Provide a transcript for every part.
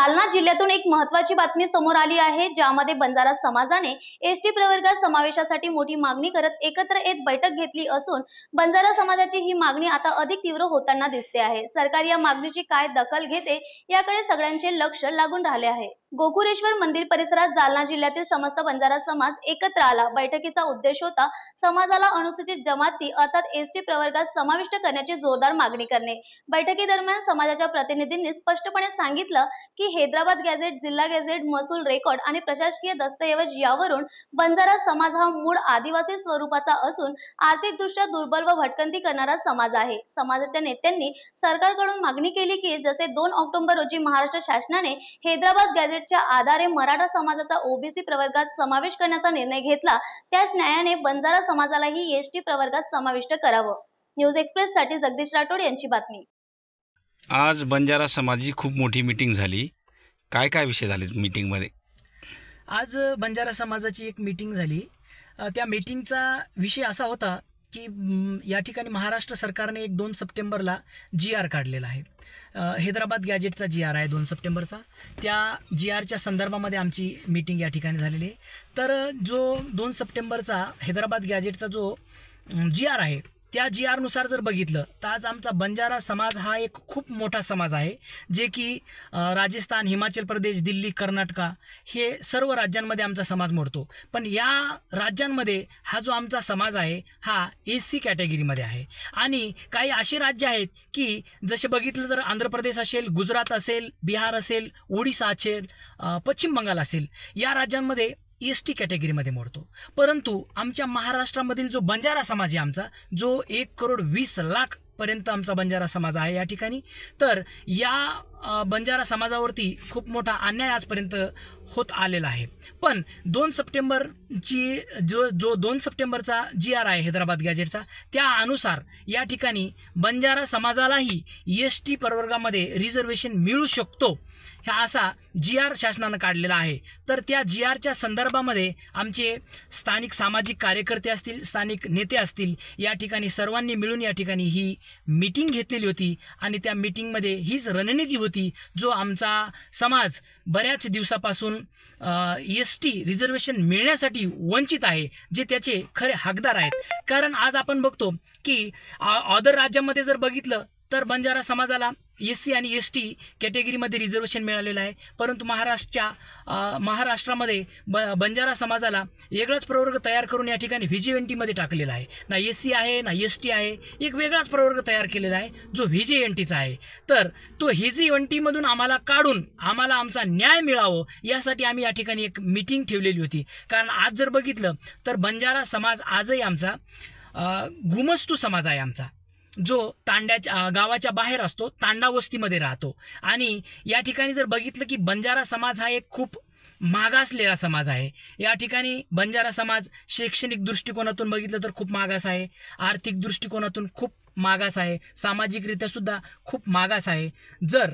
जालना जिल्ह्यातून एक महत्त्वाची बातमी समोर आली आहे, ज्यामध्ये बंजारा समाजाने एसटी प्रवर्गात समावेशासाठी मोठी मागणी करत एकत्र येत बैठक घेतली असून बंजारा समाजाची ही मागणी आता अधिक तीव्र होताना दिसते आहे। सरकार या मागणीची काय दखल घेते याकडे सगळ्यांचे लक्ष लागून राहिले आहे। गोकुळेश्वर मंदिर परिसरात जालना जिल्ह्यातील समस्त बंजारा समाज एकत्र आला। बैठकीचा उद्देश होता समाजाला अनुसूचित जमाती अर्थात एसटी प्रवर्गात समाविष्ट करण्याची जोरदार मागणी करणे। बैठकीदरम्यान समाजाच्या प्रतिनिधींनी स्पष्टपणे सांगितलं की हैदराबाद गॅझेट, जिल्हा गॅझेट, महसूल रेकॉर्ड आणि प्रशासकीय दस्तऐवज यावरून बंजारा समाज हा मूळ आदिवासी स्वरूपाचा असून आर्थिकदृष्ट्या दुर्बल व भटकंती करणारा समाज आहे। समाजाच्या नेत्यांनी सरकारकडून मागणी केली की जसे 2 ऑक्टोबर रोजी महाराष्ट्र शासनाने हैदराबाद गॅझेटच्या आधारे मराठा समाजाचा ओबीसी प्रवर्गात समावेश करण्याचा निर्णय घेतला, त्याच न्यायाने बंजारा समाजालाही एसटी प्रवर्गात समाविष्ट करावं। न्यूज एक्सप्रेस साठी जगदीश राठोड यांची बातमी। आज बंजारा समाजाची खूप मोठी मीटिंग झाली। काय काय विषय झाले मीटिंगमध्ये? आज बंजारा समाजाची एक मीटिंग झाली। त्या मीटिंगचा विषय असा होता की या ठिकाणी महाराष्ट्र सरकारने एक 2 सप्टेंबरला GR काढलेला आहे। हैदराबाद गॅजेटचा GR आहे 2 सप्टेंबरचा। त्या GRच्या संदर्भामध्ये आमची मीटिंग या ठिकाणी झालेली आहे। तर जो 2 सप्टेंबरचा हैदराबाद गॅजेटचा जो GR आहे त्या GR नुसार जर बघितलं तर आज आमचा बंजारा समाज हा एक खूप मोठा समाज आहे, जे की राजस्थान, हिमाचल प्रदेश, दिल्ली, कर्नाटका हे सर्व राज्यांमध्ये आमचा समाज मोडतो। पण या राज्यांमध्ये हा जो आमचा समाज आहे हा SC कॅटेगरीमध्ये आहे। आणि काही असे राज्य आहेत की जसे बघितलं तर आंध्र प्रदेश असेल, गुजरात असेल, बिहार असेल, ओडिसा असेल, पश्चिम बंगाल असेल, या राज्यांमध्ये ST कॅटेगरीमध्ये मोडतो। परंतु आमच्या महाराष्ट्रामधील जो बंजारा समाज आहे आमचा, जो 1,20,00,000 पर्यंत आमचा बंजारा समाज आहे या ठिकाणी, तर या बंजारा समाजावरती खूप मोठा अन्याय आजपर्यंत होत आलेला आहे। पण 2 सप्टेंबरची जो 2 सप्टेंबरचा GR आहे हैदराबाद गॅजेटचा, त्या अनुसार या ठिकाणी बंजारा समाजालाही ST प्रवर्गामध्ये रिझर्वेशन मिळू शकतो, हा असा GR शासनानं काढलेला आहे। तर त्या GRच्या संदर्भामध्ये आमचे स्थानिक सामाजिक कार्यकर्ते असतील, स्थानिक नेते असतील, या ठिकाणी सर्वांनी मिळून या ठिकाणी ही मीटिंग घेतलेली होती। आणि त्या मीटिंगमध्ये हीच रणनीती होती, जो आमचा समाज बऱ्याच दिवसापासून ST रिझर्वेशन मिळण्यासाठी वंचित आहे, जे त्याचे खरे हकदार आहेत। कारण आज आपण बघतो की अदर राज्यामध्ये जर बघितलं तर बंजारा समाजाला SC आणि ST कॅटेगरीमध्ये रिझर्वेशन मिळालेलं आहे, परंतु महाराष्ट्रामध्ये बंजारा समाजाला वेगळाच प्रवर्ग तयार करून या ठिकाणी VJNTमध्ये टाकलेला आहे। ना SC आहे ना ST आहे, एक वेगळाच प्रवर्ग तयार केलेला आहे जो VJNTचा आहे। तर तो VJNTमधून आम्हाला काढून आम्हाला आमचा न्याय मिळावं यासाठी आम्ही या ठिकाणी एक मीटिंग ठेवलेली होती। कारण आज जर बघितलं तर बंजारा समाज आजही आमचा घुमस्तू समाज आहे आमचा, जो तांड्याच्या गावाच्या बाहेर असतो, तांडा वस्तीमध्ये राहतो। आणि या ठिकाणी जर बघितलं की बंजारा समाज हा एक खूप मागासलेला समाज आहे। या ठिकाणी बंजारा समाज शैक्षणिक दृष्टिकोनातून बघितलं तर खूप मागास आहे, आर्थिक दृष्टिकोनातून खूप मागास आहे, सामाजिकरित्या सुद्धा खूप मागास आहे। जर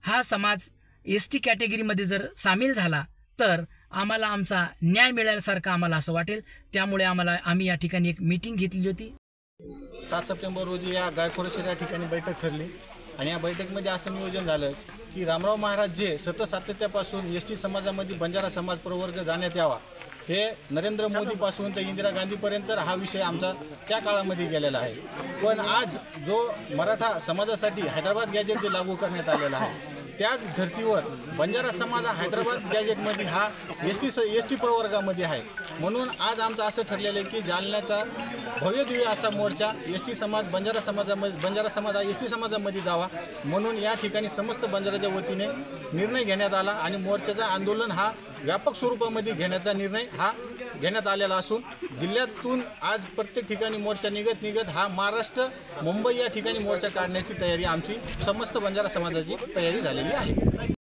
हा समाज ST कॅटेगरीमध्ये जर सामील झाला तर आम्हाला आमचा न्याय मिळाल्यासारखं आम्हाला असं वाटेल। त्यामुळे आम्ही या ठिकाणी एक मीटिंग घेतली होती। 7 सप्टेंबर रोजी या गायकवाड या ठिकाणी बैठक ठरली आणि या बैठकीमध्ये असं नियोजन झालं की रामराव महाराज जे सातत्यापासून ST समाजामध्ये बंजारा समाज प्रवर्ग जाण्यात यावा, हे नरेंद्र मोदीपासून ते इंदिरा गांधीपर्यंत हा विषय आमचा त्या काळामध्ये गेलेला आहे। पण आज जो मराठा समाजासाठी हैदराबाद गॅजेट जे लागू करण्यात आलेला आहे, त्याच धर्तीवर बंजारा समाज हा हैदराबाद गॅजेटमध्ये हा ST प्रवर्गामध्ये आहे। म्हणून आज आमचं असं ठरलेलं आहे की जालन्याचा भव्य दिव्य असा मोर्चा ST समाज बंजारा समाज हा ST समाजामध्ये जावा, म्हणून या ठिकाणी समस्त बंजाराच्या वतीने निर्णय घेण्यात आला आणि मोर्चाचा आंदोलन हा व्यापक स्वरूपामध्ये घेण्याचा निर्णय हा घेण्यात आलेला असून जिल्ह्यातून आज प्रत्येक ठिकाणी मोर्चा निघत हा महाराष्ट्र, मुंबई या ठिकाणी मोर्चा काढण्याची तयारी आमची समस्त बंजारा समाजाची तयारी झालेली आहे।